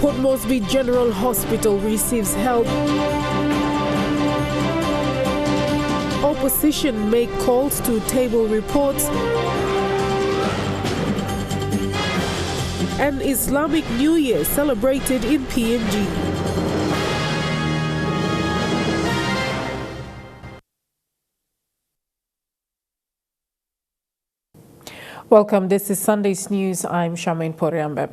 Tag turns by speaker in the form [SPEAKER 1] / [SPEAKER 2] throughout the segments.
[SPEAKER 1] Port Moresby General Hospital receives help. Opposition make calls to table reports. And Islamic New Year celebrated in PNG. Welcome, this is Sunday's News. I'm Charmaine Poriambe.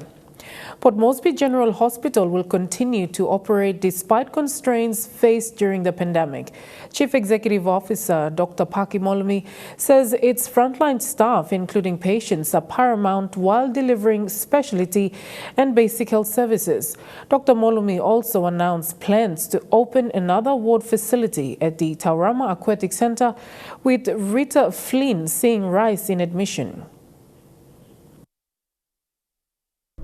[SPEAKER 1] Port Moresby General Hospital will continue to operate despite constraints faced during the pandemic. Chief Executive Officer Dr. Paki Molumi says its frontline staff, including patients, are paramount while delivering specialty and basic health services. Dr. Molumi also announced plans to open another ward facility at the Taurama Aquatic Centre, with Rita Flynn seeing rise in admission.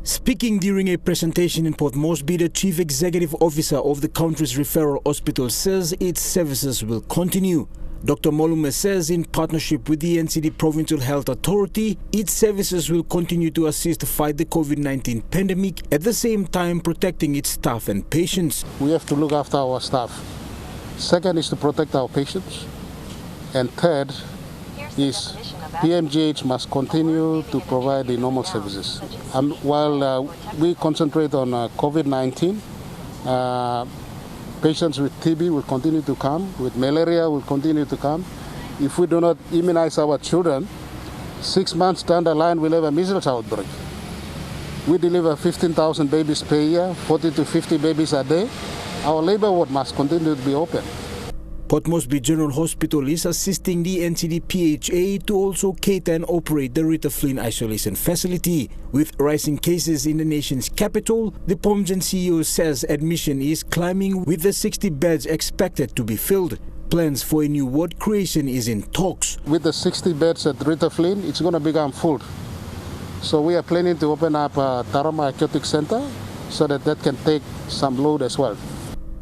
[SPEAKER 2] Speaking during a presentation in Port Moresby, the Chief Executive Officer of the country's referral hospital says its services will continue. Dr. Molume says in partnership with the NCD Provincial Health Authority, its services will continue to assist to fight the COVID-19 pandemic, at the same time protecting its staff and patients.
[SPEAKER 3] We have to look after our staff. Second is to protect our patients. And third is PMGH must continue to provide the normal services. While we concentrate on COVID-19, patients with TB will continue to come, with malaria will continue to come. If we do not immunize our children, 6 months down the line we'll have a measles outbreak. We deliver 15,000 babies per year, 40 to 50 babies a day. Our labor ward must continue to be open.
[SPEAKER 2] Port Moresby General Hospital is assisting the NCD PHA to also cater and operate the Rita Flynn Isolation Facility. With rising cases in the nation's capital, the POMGEN CEO says admission is climbing, with the 60 beds expected to be filled. Plans for a new ward creation is in talks.
[SPEAKER 3] With the 60 beds at Rita Flynn, it's going to become full. So we are planning to open up a Taurama Aquatic Centre so that can take some load as well.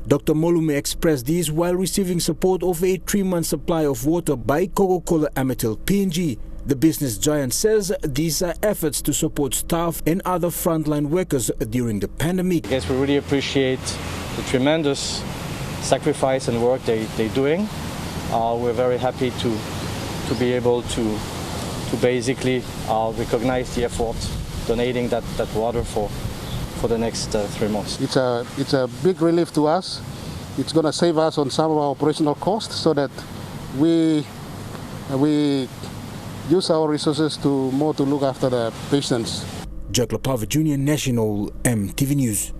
[SPEAKER 2] Dr. Molume expressed this while receiving support of a 3-month supply of water by Coca-Cola Amatil PNG. The business giant says these are efforts to support staff and other frontline workers during the pandemic.
[SPEAKER 4] Yes, we really appreciate the tremendous sacrifice and work they're doing. We're very happy to be able to basically recognize the effort, donating that water for the next 3 months.
[SPEAKER 3] It's a big relief to us. It's going to save us on some of our operational costs so that we use our resources to look after the patients.
[SPEAKER 2] Jack Lapava Jr., National EMTV News.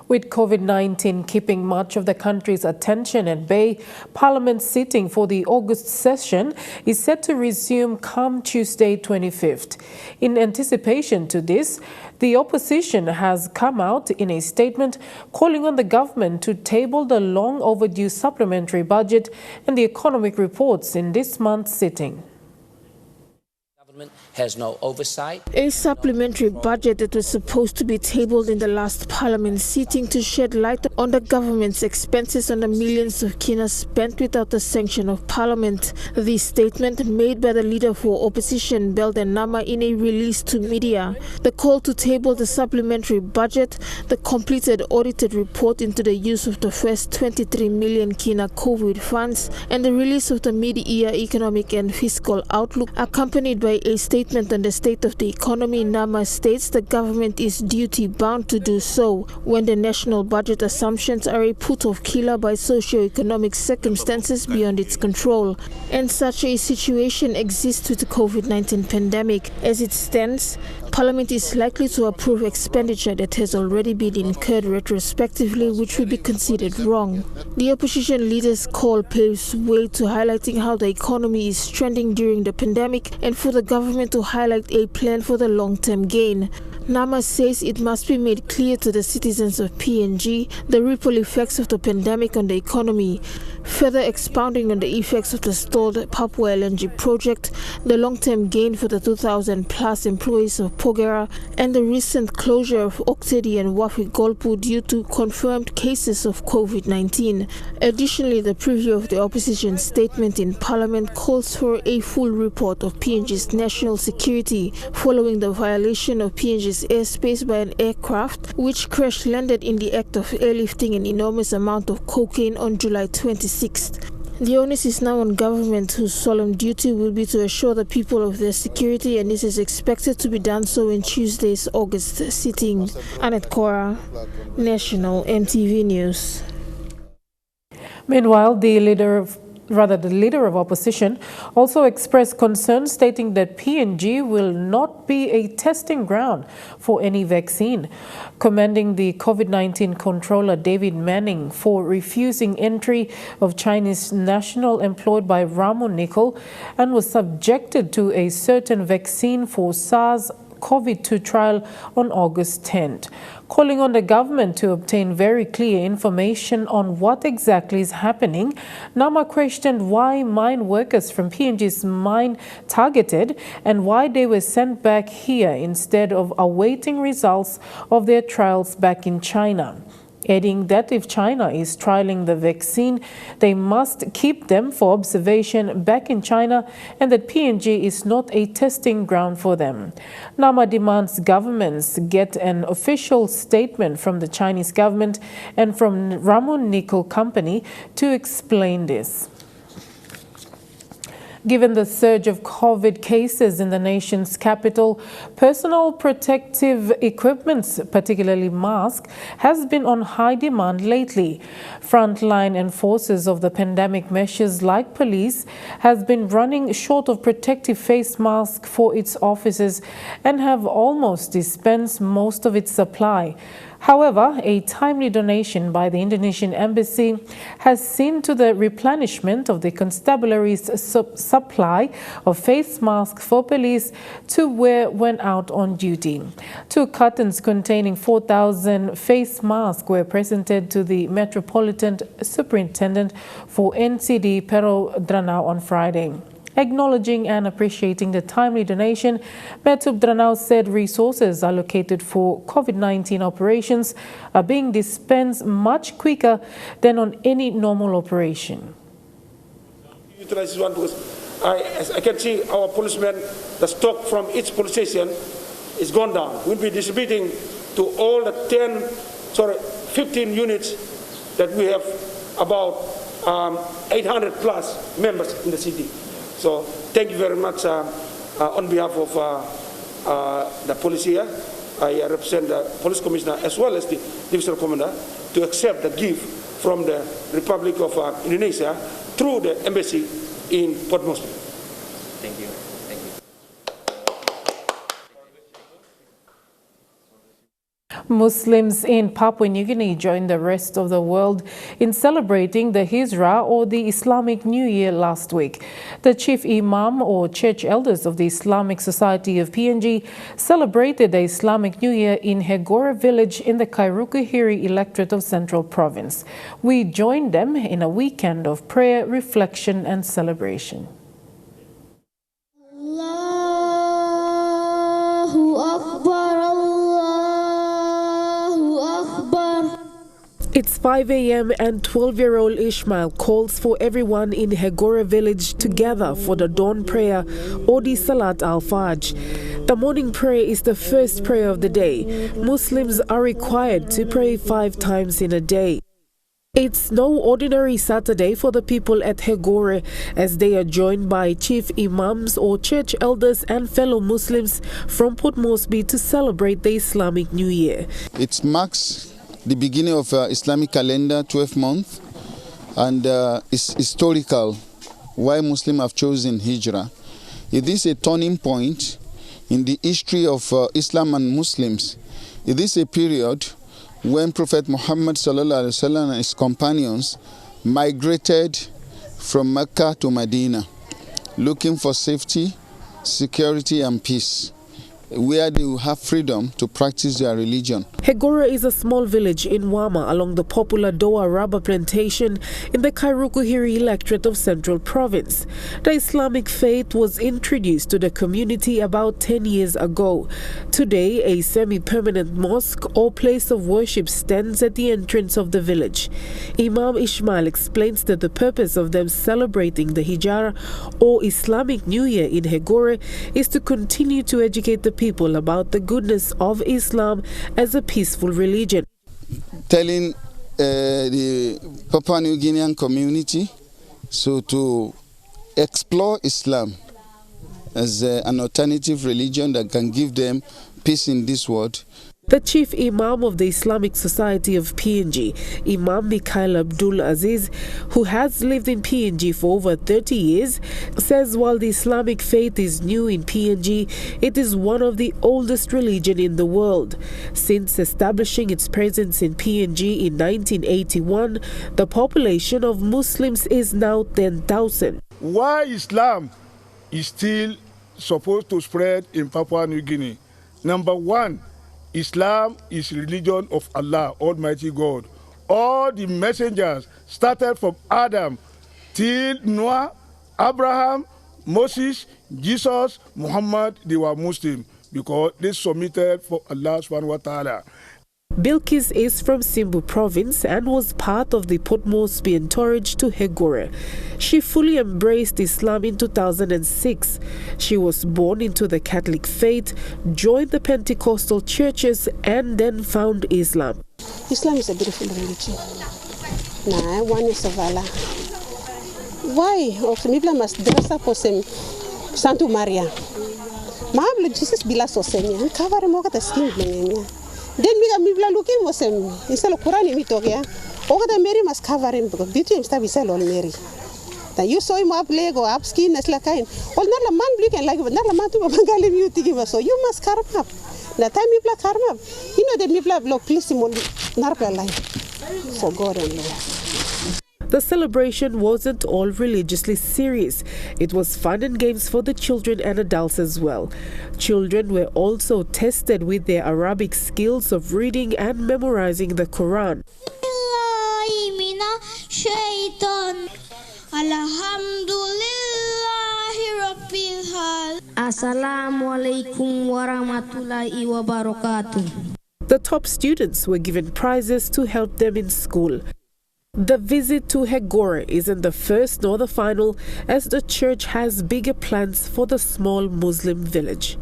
[SPEAKER 1] With COVID-19 keeping much of the country's attention at bay, Parliament's sitting for the August session is set to resume come Tuesday 25th. In anticipation to this, the opposition has come out in a statement calling on the government to table the long overdue supplementary budget and the economic reports in this month's sitting.
[SPEAKER 5] Has no oversight.
[SPEAKER 6] A supplementary budget that was supposed to be tabled in the last parliament sitting to shed light on the government's expenses on the millions of kina spent without the sanction of parliament. The statement made by the leader for opposition, Belden Nama, in a release to media. The call to table the supplementary budget, the completed audited report into the use of the first 23 million kina COVID funds, and the release of the mid-year economic and fiscal outlook, accompanied by a statement on the state of the economy. Nama states the government is duty-bound to do so when the national budget assumptions are a put-off killer by socio-economic circumstances beyond its control. And such a situation exists with the COVID-19 pandemic. As it stands, Parliament is likely to approve expenditure that has already been incurred retrospectively, which will be considered wrong. The opposition leader's call paves way to highlighting how the economy is trending during the pandemic and for the government to highlight a plan for the long-term gain. Nama says it must be made clear to the citizens of PNG the ripple effects of the pandemic on the economy. further expounding on the effects of the stalled Papua LNG project, the long-term gain for the 2,000-plus employees of Pogera, and the recent closure of Oktedi and Wafi Golpu due to confirmed cases of COVID-19. Additionally, the preview of the opposition statement in Parliament calls for a full report of PNG's national security following the violation of PNG's airspace by an aircraft which crash-landed in the act of airlifting an enormous amount of cocaine on July 26th. The onus is now on government, whose solemn duty will be to assure the people of their security, and this is expected to be done so in Tuesday's August sitting. Annette Cora, National EMTV News.
[SPEAKER 1] Meanwhile, the leader of opposition also expressed concern, stating that PNG will not be a testing ground for any vaccine, commending the COVID-19 controller David Manning for refusing entry of Chinese national employed by Ramon Nicol and was subjected to a certain vaccine for SARS-CoV-2 trial on August 10th. Calling on the government to obtain very clear information on what exactly is happening, Nama questioned why mine workers from PNG's mine targeted and why they were sent back here instead of awaiting results of their trials back in China, adding that if China is trialing the vaccine, they must keep them for observation back in China and that PNG is not a testing ground for them. Nama demands governments get an official statement from the Chinese government and from Ramon Nicol Company to explain this. Given the surge of COVID cases in the nation's capital, personal protective equipment, particularly masks, has been on high demand lately. Frontline enforcers of the pandemic measures like police has been running short of protective face masks for its officers and have almost dispensed most of its supply. However, a timely donation by the Indonesian embassy has seen to the replenishment of the constabulary's supply of face masks for police to wear when out on duty. 2 cartons containing 4,000 face masks were presented to the Metropolitan Superintendent for NCD Pero Dranau on Friday. Acknowledging and appreciating the timely donation, Metub Dranau said resources allocated for COVID-19 operations are being dispensed much quicker than on any normal operation.
[SPEAKER 5] Utilize this one because as I can see, our policemen, the stock from each police station is gone down. We'll be distributing to all the 15 units that we have about 800 plus members in the city. So thank you very much on behalf of the police here. I represent the police commissioner as well as the divisional commander to accept the gift from the Republic of Indonesia through the embassy in Port Moresby.
[SPEAKER 7] Thank you. Thank you.
[SPEAKER 1] Muslims in Papua New Guinea joined the rest of the world in celebrating the Hijrah or the Islamic New Year last week. The chief imam or church elders of the Islamic Society of PNG celebrated the Islamic New Year in Hegora village in the Kairukuhiri electorate of Central Province. We joined them in a weekend of prayer, reflection and celebration.
[SPEAKER 8] Allahu Akbar, Allahu Akbar.
[SPEAKER 1] It's 5 a.m. and 12-year-old Ishmael calls for everyone in Hegora village together for the dawn prayer or the Salat al-Fajr. The morning prayer is the first prayer of the day. Muslims are required to pray 5 times in a day. It's no ordinary Saturday for the people at Hegora, as they are joined by chief imams or church elders and fellow Muslims from Port Moresby to celebrate the Islamic New Year.
[SPEAKER 9] It marks the beginning of Islamic calendar, 12th month, and it's historical why Muslims have chosen Hijrah. It is a turning point in the history of Islam and Muslims. It is a period when Prophet Muhammad ﷺ and his companions migrated from Mecca to Medina, looking for safety, security and peace. where they will have freedom to practice their religion.
[SPEAKER 1] Hegora is a small village in Wama along the popular Doa rubber plantation in the Kairukuhiri electorate of Central Province. The Islamic faith was introduced to the community about 10 years ago. Today, a semi-permanent mosque or place of worship stands at the entrance of the village. Imam Ismail explains that the purpose of them celebrating the Hijra or Islamic New Year in Hegora is to continue to educate the people about the goodness of Islam as a peaceful religion.
[SPEAKER 9] Telling the Papua New Guinean community to explore Islam as an alternative religion that can give them peace in this world.
[SPEAKER 1] The chief imam of the Islamic Society of PNG, Imam Mikhail Abdul Aziz, who has lived in PNG for over 30 years, says while the Islamic faith is new in PNG, it is one of the oldest religions in the world. Since establishing its presence in PNG in 1981, the population of Muslims is now 10,000.
[SPEAKER 10] Why Islam is still supposed to spread in Papua New Guinea? Number one, Islam is religion of Allah, Almighty God. All the messengers started from Adam till Noah, Abraham, Moses, Jesus, Muhammad, they were Muslim because they submitted for Allah subhanahu wa ta'ala.
[SPEAKER 1] Bilkis is from Simbu province and was part of the Port Moresby entourage to Hegora. She fully embraced Islam in 2006. She was born into the Catholic faith, joined the Pentecostal churches, and then found Islam.
[SPEAKER 11] Islam is a beautiful religion. Nah, one is of Allah. Why? People must dress up for some Santa Maria. Mahabla Jesus bila sosenya, cover mo kata skin blengenya. Then we are looking for some instead of Quran we talk here. Over the Mary must cover him because beauty and stuff is all Mary. That you saw him up leg or up skin as like kind. Well, not a man bleak and like not a man to Bangali beauty give us. So you must carve up. The time you play carve up. You know that people block please him on Narpa line for God and Lord.
[SPEAKER 1] The celebration wasn't all religiously serious. It was fun and games for the children and adults as well. Children were also tested with their Arabic skills of reading and memorizing the Quran.
[SPEAKER 8] Assalamualaikum warahmatullahi wabarakatuh.
[SPEAKER 1] The top students were given prizes to help them in school. The visit to Hegora isn't the first nor the final, as the church has bigger plans for the small Muslim village.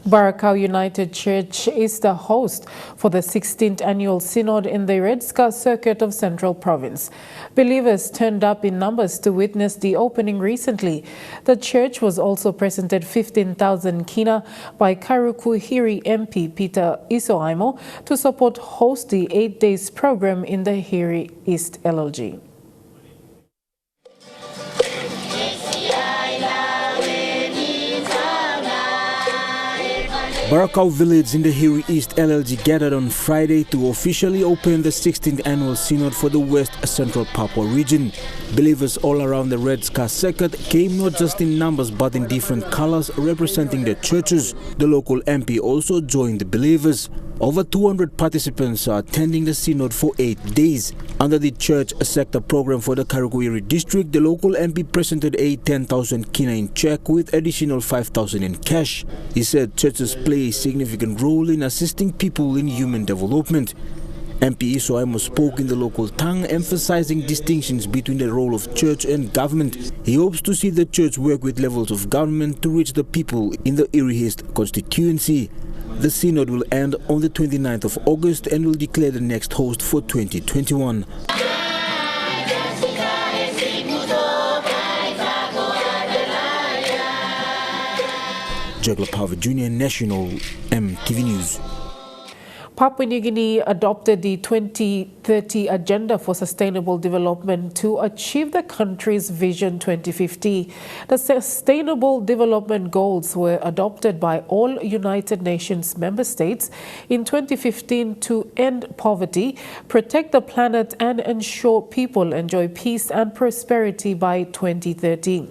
[SPEAKER 1] Barakau United Church is the host for the 16th annual synod in the Red Scar circuit of Central Province. Believers turned up in numbers to witness the opening recently. The church was also presented 15,000 kina by Kairukuhiri MP Peter Isoaimo to support host the 8 days program in the Hiri East LLG.
[SPEAKER 2] Barakau village in the Hiri East LLG gathered on Friday to officially open the 16th annual synod for the West Central Papua region. Believers all around the Red Scar circuit came not just in numbers but in different colors representing the churches. The local MP also joined the believers. Over 200 participants are attending the synod for 8 days. Under the church sector program for the Kairukuhiri district, the local MP presented a 10,000 kina in check with additional 5,000 in cash. He said churches play a significant role in assisting people in human development. MP Isoaimo spoke in the local tongue, emphasizing distinctions between the role of church and government. He hopes to see the church work with levels of government to reach the people in the Hiri East constituency. The synod will end on the 29th of August and will declare the next host for 2021. Jagla Power Jr. National EMTV News.
[SPEAKER 1] Papua New Guinea adopted the 23 2030 Agenda for Sustainable Development to achieve the country's Vision 2050. The Sustainable Development Goals were adopted by all United Nations member states in 2015 to end poverty, protect the planet, and ensure people enjoy peace and prosperity by 2030.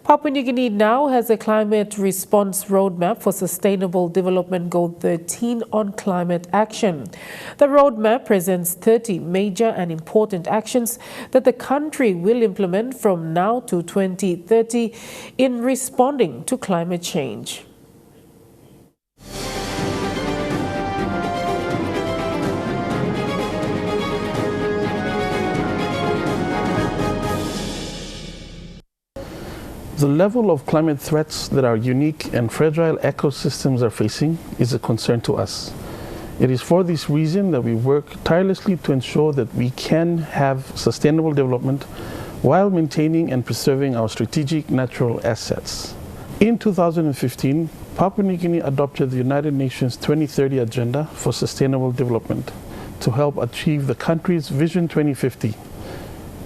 [SPEAKER 1] Papua New Guinea now has a climate response roadmap for Sustainable Development Goal 13 on climate action. The roadmap presents 30 major and important actions that the country will implement from now to 2030 in responding to climate change.
[SPEAKER 12] The level of climate threats that our unique and fragile ecosystems are facing is a concern to us. It is for this reason that we work tirelessly to ensure that we can have sustainable development while maintaining and preserving our strategic natural assets. In 2015, Papua New Guinea adopted the United Nations 2030 Agenda for Sustainable Development to help achieve the country's Vision 2050.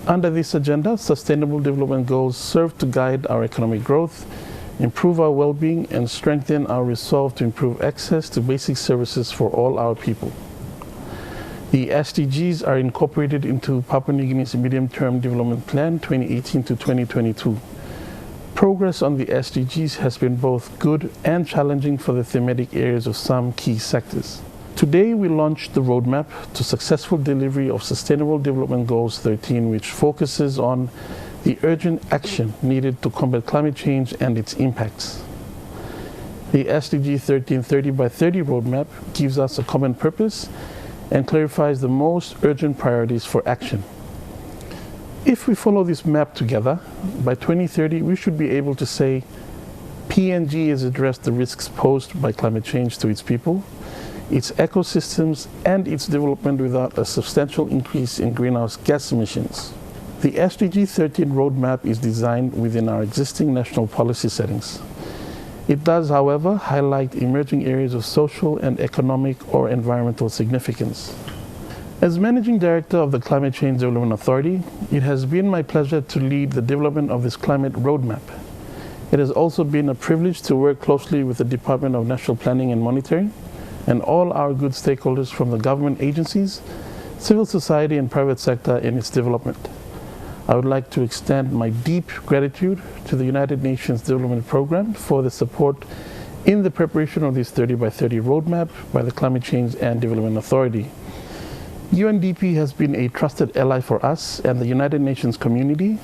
[SPEAKER 12] Under this agenda, Sustainable Development Goals serve to guide our economic growth, improve our well-being, and strengthen our resolve to improve access to basic services for all our people. The SDGs are incorporated into Papua New Guinea's Medium-Term Development Plan 2018 to 2022. Progress on the SDGs has been both good and challenging for the thematic areas of some key sectors. Today, we launched the roadmap to successful delivery of Sustainable Development Goals 13, which focuses on the urgent action needed to combat climate change and its impacts. The SDG 1330 by 30 roadmap gives us a common purpose and clarifies the most urgent priorities for action. If we follow this map together, by 2030 we should be able to say PNG has addressed the risks posed by climate change to its people, its ecosystems, and its development without a substantial increase in greenhouse gas emissions. The SDG 13 roadmap is designed within our existing national policy settings. It does, however, highlight emerging areas of social and economic or environmental significance. As Managing Director of the Climate Change Development Authority, it has been my pleasure to lead the development of this climate roadmap. It has also been a privilege to work closely with the Department of National Planning and Monitoring and all our good stakeholders from the government agencies, civil society, and private sector in its development. I would like to extend my deep gratitude to the United Nations Development Programme for the support in the preparation of this 30 by 30 roadmap by the Climate Change and Development Authority. UNDP has been a trusted ally for us and the United Nations community.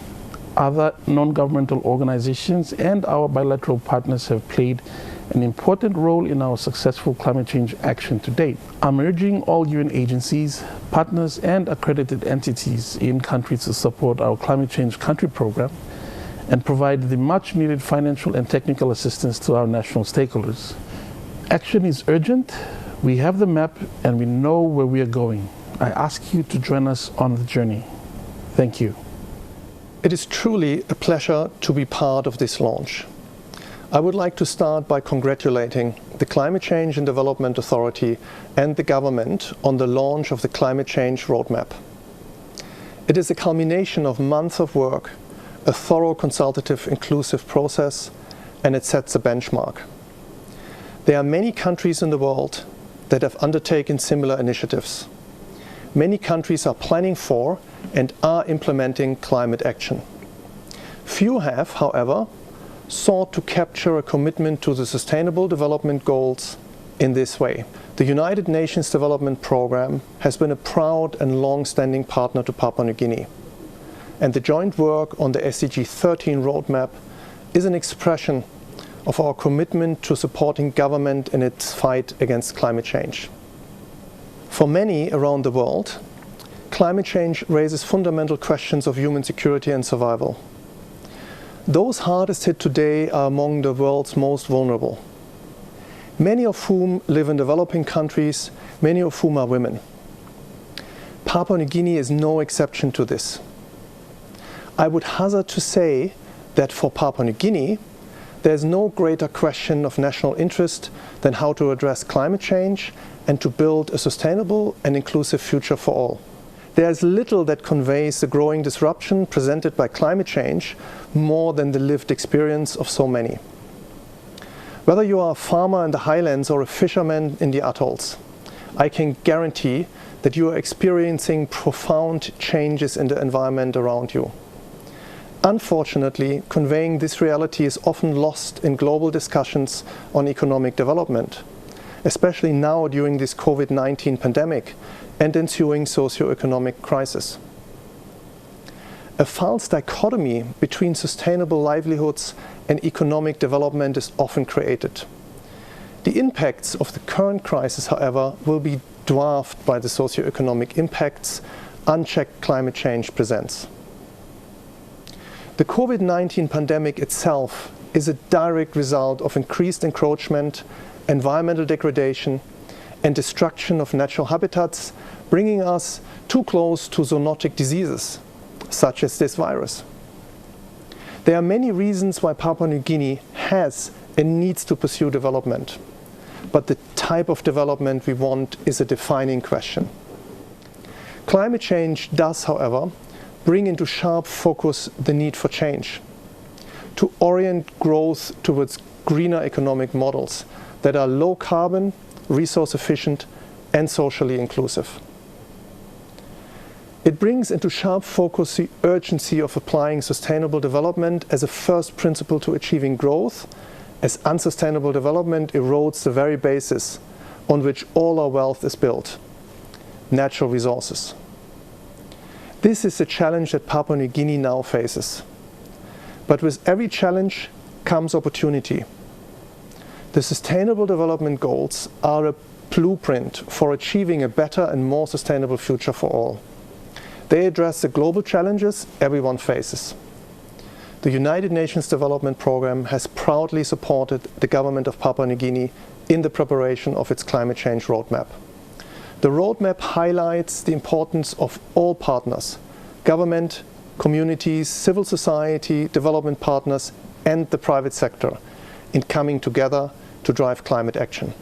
[SPEAKER 12] Other non-governmental organizations and our bilateral partners have played an important role in our successful climate change action to date. I'm urging all UN agencies, partners, and accredited entities in countries to support our climate change country program and provide the much needed financial and technical assistance to our national stakeholders. Action is urgent, we have the map, and we know where we are going. I ask you to join us on the journey. Thank you.
[SPEAKER 13] It is truly a pleasure to be part of this launch. I would like to start by congratulating the Climate Change and Development Authority and the government on the launch of the Climate Change Roadmap. It is a culmination of months of work, a thorough consultative inclusive process, and it sets a benchmark. There are many countries in the world that have undertaken similar initiatives. Many countries are planning for and are implementing climate action. Few have, however, sought to capture a commitment to the Sustainable Development Goals in this way. The United Nations Development Programme has been a proud and long-standing partner to Papua New Guinea, and the joint work on the SDG 13 roadmap is an expression of our commitment to supporting government in its fight against climate change. For many around the world, climate change raises fundamental questions of human security and survival. Those hardest hit today are among the world's most vulnerable, many of whom live in developing countries, many of whom are women. Papua New Guinea is no exception to this. I would hazard to say that for Papua New Guinea, there is no greater question of national interest than how to address climate change and to build a sustainable and inclusive future for all. There is little that conveys the growing disruption presented by climate change more than the lived experience of so many. Whether you are a farmer in the highlands or a fisherman in the atolls, I can guarantee that you are experiencing profound changes in the environment around you. Unfortunately, conveying this reality is often lost in global discussions on economic development, especially now during this COVID-19 pandemic and ensuing socio-economic crisis. A false dichotomy between sustainable livelihoods and economic development is often created. The impacts of the current crisis, however, will be dwarfed by the socio-economic impacts unchecked climate change presents. The COVID-19 pandemic itself is a direct result of increased encroachment, environmental degradation, and destruction of natural habitats, bringing us too close to zoonotic diseases, such as this virus. There are many reasons why Papua New Guinea has and needs to pursue development, but the type of development we want is a defining question. Climate change does, however, bring into sharp focus the need for change, to orient growth towards greener economic models that are low carbon, resource efficient, and socially inclusive. It brings into sharp focus the urgency of applying sustainable development as a first principle to achieving growth, as unsustainable development erodes the very basis on which all our wealth is built, natural resources. This is the challenge that Papua New Guinea now faces. But with every challenge comes opportunity. The Sustainable Development Goals are a blueprint for achieving a better and more sustainable future for all. They address the global challenges everyone faces. The United Nations Development Programme has proudly supported the government of Papua New Guinea in the preparation of its climate change roadmap. The roadmap highlights the importance of all partners, government, communities, civil society, development partners, and the private sector in coming together to drive climate action.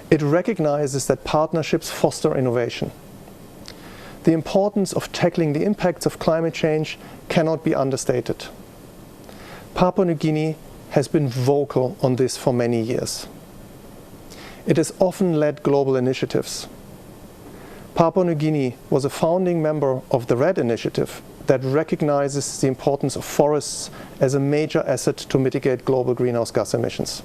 [SPEAKER 13] It recognizes that partnerships foster innovation. The importance of tackling the impacts of climate change cannot be understated. Papua New Guinea has been vocal on this for many years. It has often led global initiatives. Papua New Guinea was a founding member of the RED initiative that recognizes the importance of forests as a major asset to mitigate global greenhouse gas emissions.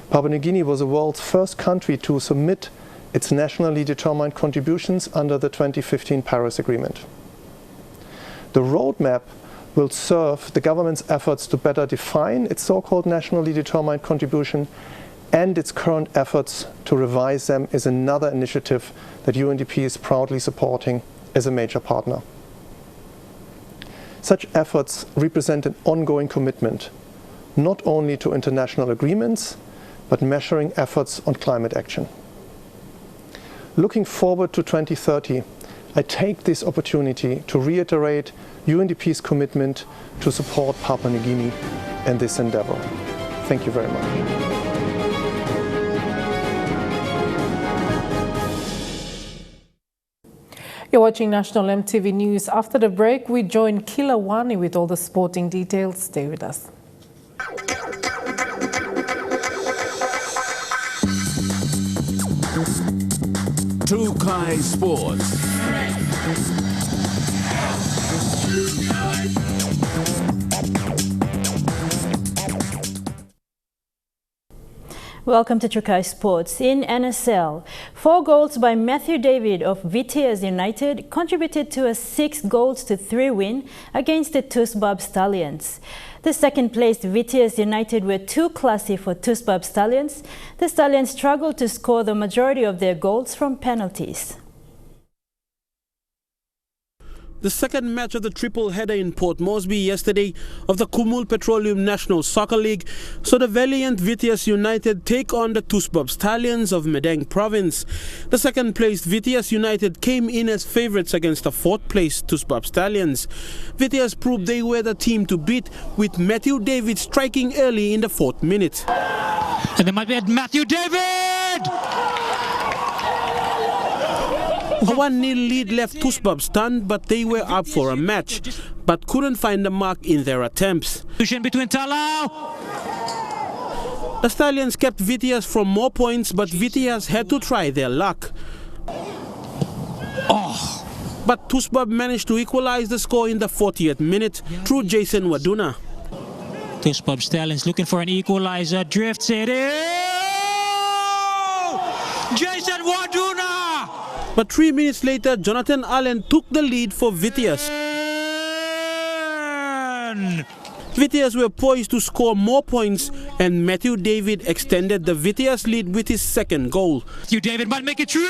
[SPEAKER 13] Papua New Guinea was the world's first country to submit its nationally determined contributions under the 2015 Paris Agreement. The roadmap will serve the government's efforts to better define its so-called nationally determined contribution, and its current efforts to revise them is another initiative that UNDP is proudly supporting as a major partner. Such efforts represent an ongoing commitment, not only to international agreements, but measuring efforts on climate action. Looking forward to 2030, I take this opportunity to reiterate UNDP's commitment to support Papua New Guinea in this endeavor. Thank you very much.
[SPEAKER 1] You're watching National EMTV News. After the break, we join Kila Wani with all the sporting details. Stay with us.
[SPEAKER 14] Trukai Sports.
[SPEAKER 15] Welcome to Trukai Sports. In NSL, 4 goals by Matthew David of VTS United contributed to a 6-3 win against the Tusbab Stallions. The second-placed VTS United were too classy for Tusbab Stallions. The Stallions struggled to score the majority of their goals from penalties.
[SPEAKER 16] The second match of the triple-header in Port Moresby yesterday of the Kumul Petroleum National Soccer League saw the valiant VTS United take on the Tusbab Stallions of Medang Province. The second-placed VTS United came in as favourites against the fourth-placed Tusbab Stallions. VTS proved they were the team to beat, with Matthew David striking early in the 4th minute.
[SPEAKER 17] And they might be at Matthew David!
[SPEAKER 16] A 1-0 lead left Tusbab stunned, but they were up for a match, but couldn't find the mark in their attempts.
[SPEAKER 17] Between Talau.
[SPEAKER 16] The Stallions kept Vitias from more points, but Vitias had to try their luck. But Tusbab managed to equalize the score in the 40th minute through Jason Waduna.
[SPEAKER 17] Tusbab Stallions looking for an equalizer. Drifts it in. Jason Waduna!
[SPEAKER 16] But 3 minutes later, Jonathan Allen took the lead for Vitias. Vitias were poised to score more points, and Matthew David extended the Vitias lead with his second goal.
[SPEAKER 17] Matthew David might make it 3!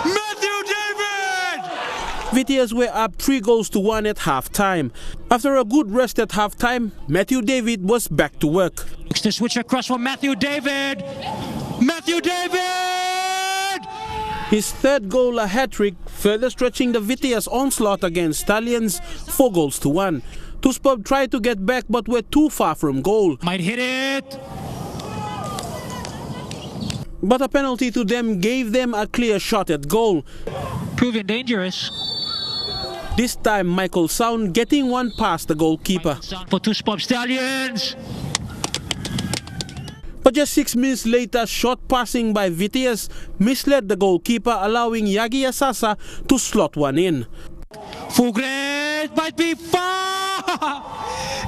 [SPEAKER 17] Matthew David!
[SPEAKER 16] Vitias were up 3-1 at half-time. After a good rest at half-time, Matthew David was back to work.
[SPEAKER 17] Looks to switch across for Matthew David! Matthew David!
[SPEAKER 16] His third goal, a hat-trick, further stretching the Vitias onslaught against Stallions, 4-1. Tusbab tried to get back but were too far from goal.
[SPEAKER 17] Might hit it!
[SPEAKER 16] But a penalty to them gave them a clear shot at goal.
[SPEAKER 17] Proving dangerous.
[SPEAKER 16] This time Michael Sound getting one past the goalkeeper.
[SPEAKER 17] For Tusbab Stallions!
[SPEAKER 16] But just 6 minutes later, short passing by Vitias misled the goalkeeper, allowing Yagi Asasa to slot one in.
[SPEAKER 17] Fugret might be far!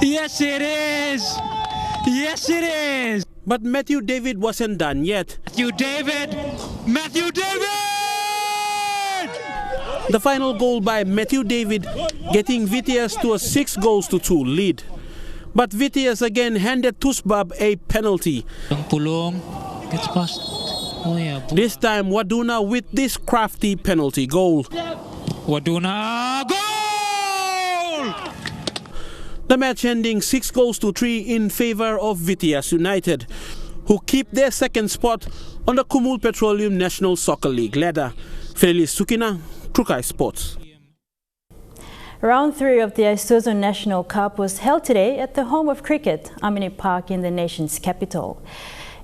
[SPEAKER 17] Yes, it is! Yes, it is!
[SPEAKER 16] But Matthew David wasn't done yet.
[SPEAKER 17] Matthew David! Matthew David!
[SPEAKER 16] The final goal by Matthew David, getting Vitias to a 6-2 lead. But Vitias again handed Tusbab a penalty.
[SPEAKER 17] Pulong gets past. Oh yeah.
[SPEAKER 16] This time Waduna with this crafty penalty goal.
[SPEAKER 17] Waduna goal!
[SPEAKER 16] The match ending 6-3 in favor of Vitias United, who keep their second spot on the Kumul Petroleum National Soccer League ladder. Felis Sukina, Trukai Sports.
[SPEAKER 15] Round 3 of the Isuzu National Cup was held today at the home of cricket, Amini Park in the nation's capital.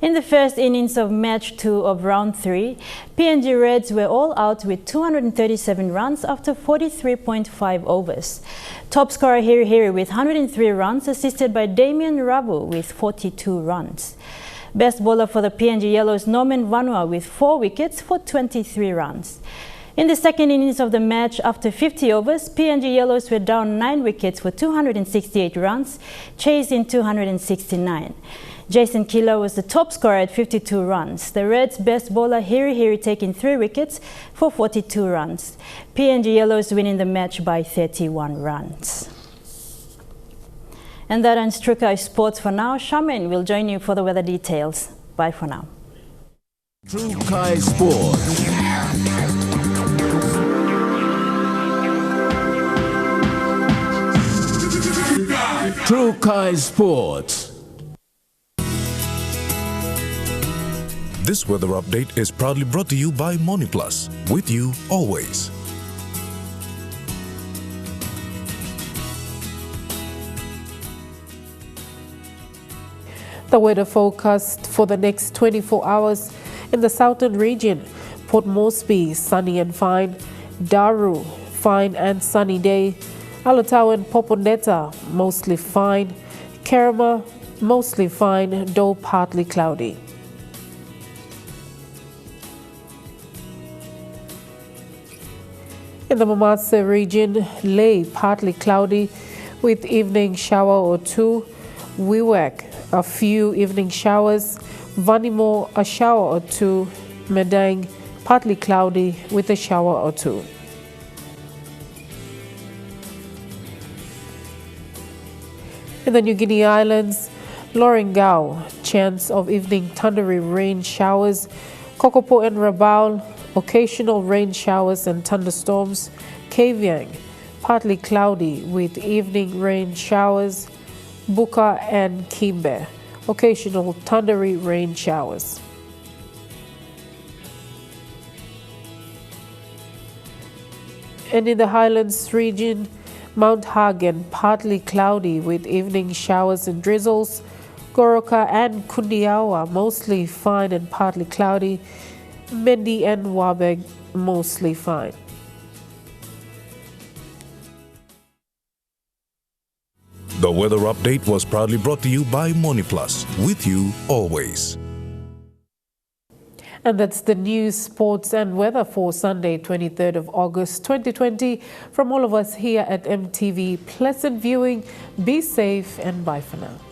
[SPEAKER 15] In the first innings of match 2 of round 3, PNG Reds were all out with 237 runs after 43.5 overs. Top scorer Hiri Hiri with 103 runs, assisted by Damien Rabu with 42 runs. Best bowler for the PNG Yellows, Norman Vanua with 4 wickets for 23 runs. In the second innings of the match, after 50 overs, PNG Yellows were down 9 wickets for 268 runs, chasing 269. Jason Killer was the top scorer at 52 runs. The Reds' best bowler Hiri Hiri taking 3 wickets for 42 runs. PNG Yellows winning the match by 31 runs. And that ends Trukai Sports for now. Charmaine will join you for the weather details. Bye for now.
[SPEAKER 14] Trukai Sports. Trukai Sports.
[SPEAKER 18] This weather update is proudly brought to you by Moniplus, with you always.
[SPEAKER 1] The weather forecast for the next 24 hours in the southern region: Port Moresby, sunny and fine; Daru, fine and sunny day; Alotau and Popondetta, mostly fine; Kerama, mostly fine, though partly cloudy. In the Mamasa region, Leh, partly cloudy with evening shower or 2; Wewak, a few evening showers; Vanimo, a shower or 2; Medang, partly cloudy with a shower or 2. In the New Guinea Islands, Lorengau, chance of evening thundery rain showers; Kokopo and Rabaul, occasional rain showers and thunderstorms; Kavieng, partly cloudy with evening rain showers; Buka and Kimbe, occasional thundery rain showers. And in the Highlands region, Mount Hagen, partly cloudy with evening showers and drizzles; Goroka and Kundiawa, mostly fine and partly cloudy; Mendi and Wabeg mostly fine.
[SPEAKER 18] The weather update was proudly brought to you by MoneyPlus, with you always.
[SPEAKER 1] And that's the news, sports and weather for Sunday, 23rd of August 2020. From all of us here at MTV, pleasant viewing, be safe and bye for now.